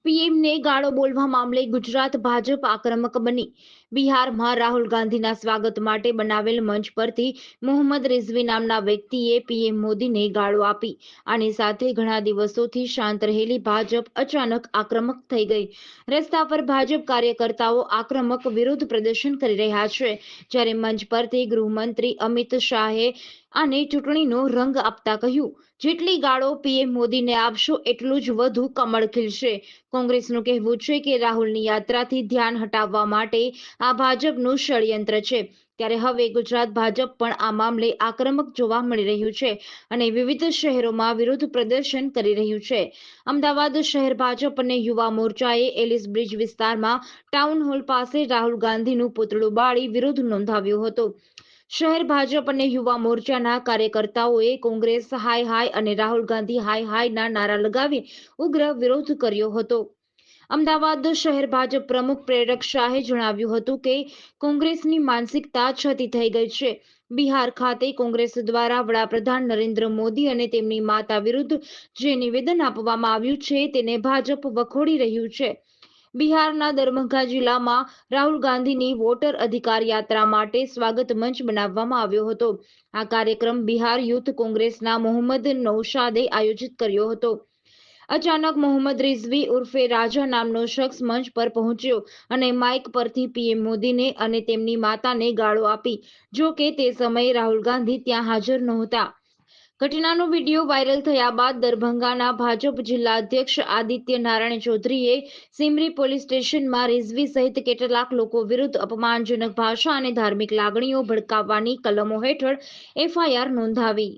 પીએમને ગાળો બોલવા મામલે ગુજરાત ભાજપ આક્રમક બની. બિહારમાં રાહુલ ગાંધીના સ્વાગત માટે બનાવેલ મંચ પરથી મોહમ્મદ રિઝવી નામના વ્યક્તિએ પીએમ મોદીને ગાળો આપી. આની સાથે ઘણા દિવસોથી શાંત રહેલી ભાજપ અચાનક આક્રમક થઈ ગઈ. રસ્તા પર ભાજપ કાર્યકર્તાઓ આક્રમક વિરોધ પ્રદર્શન કરી રહ્યા છે, જ્યારે મંચ પરથી ગૃહમંત્રી અમિત શાહે આને ચૂંટણીનો રંગ આપતા કહ્યું, જેટલી ગાળો પીએમ મોદીને આપશો એટલું જ વધુ કમળ ખીલશે. કોંગ્રેસનું કહેવું છે કે રાહુલની યાત્રાથી ધ્યાન હટાવવા માટે આ ભાજપનું ષડયંત્ર છે. ત્યારે હવે ગુજરાત ભાજપ પણ આ મામલે આક્રમક જોવા મળી રહ્યું છે અને વિવિધ શહેરોમાં વિરોધ પ્રદર્શન કરી રહ્યું છે. અમદાવાદ શહેર ભાજપ અને યુવા મોરચાએ એલિસ બ્રિજ વિસ્તારમાં ટાઉન હોલ પાસે રાહુલ ગાંધીનું પૂતળું બાળી વિરોધ નોંધાવ્યો હતો. શહેર ભાજપ અને યુવા મોરચાના કાર્યકર્તાઓએ કોંગ્રેસ હાય હાય અને રાહુલ ગાંધી હાય હાયના નારા લગાવી ઉગ્ર વિરોધ કર્યો હતો. અમદાવાદ શહેર ભાજપ પ્રમુખ પ્રેરક શાહે જણાવ્યું હતું કે કોંગ્રેસની માનસિકતા છતી થઈ ગઈ છે. બિહાર ખાતે કોંગ્રેસ દ્વારા વડાપ્રધાન નરેન્દ્ર મોદી અને તેમની માતા વિરુદ્ધ જે નિવેદન આપવામાં આવ્યું છે તેને ભાજપ વખોડી રહ્યું છે. બિહારના દરભંગા જિલ્લામાં રાહુલ ગાંધીની વોટર અધિકાર યાત્રા માટે સ્વાગત મંચ બનાવવામાં આવ્યો હતો. આ કાર્યક્રમ બિહાર યુથ કોંગ્રેસના મોહમ્મદ નૌશાદે આયોજિત કર્યો હતો. અચાનક મોહમ્મદ રિઝવી ઉર્ફે રાજા નામનો શખ્સ મંચ પર પહોંચ્યો અને માઇક પરથી પીએમ મોદીને અને તેમની માતાને ગાળો આપી. જો કે તે સમયે રાહુલ ગાંધી ત્યાં હાજર નહોતા. ઘટનાનો વિડીયો વાયરલ થયા બાદ દરભંગાના ભાજપ જિલ્લા અધ્યક્ષ આદિત્ય નારાયણ ચૌધરીએ સિમરી પોલીસ સ્ટેશનમાં રિઝવી સહિત કેટલાક લોકો વિરુદ્ધ અપમાનજનક ભાષા અને ધાર્મિક લાગણીઓ ભડકાવવાની કલમો હેઠળ એફઆઈઆર નોંધાવી.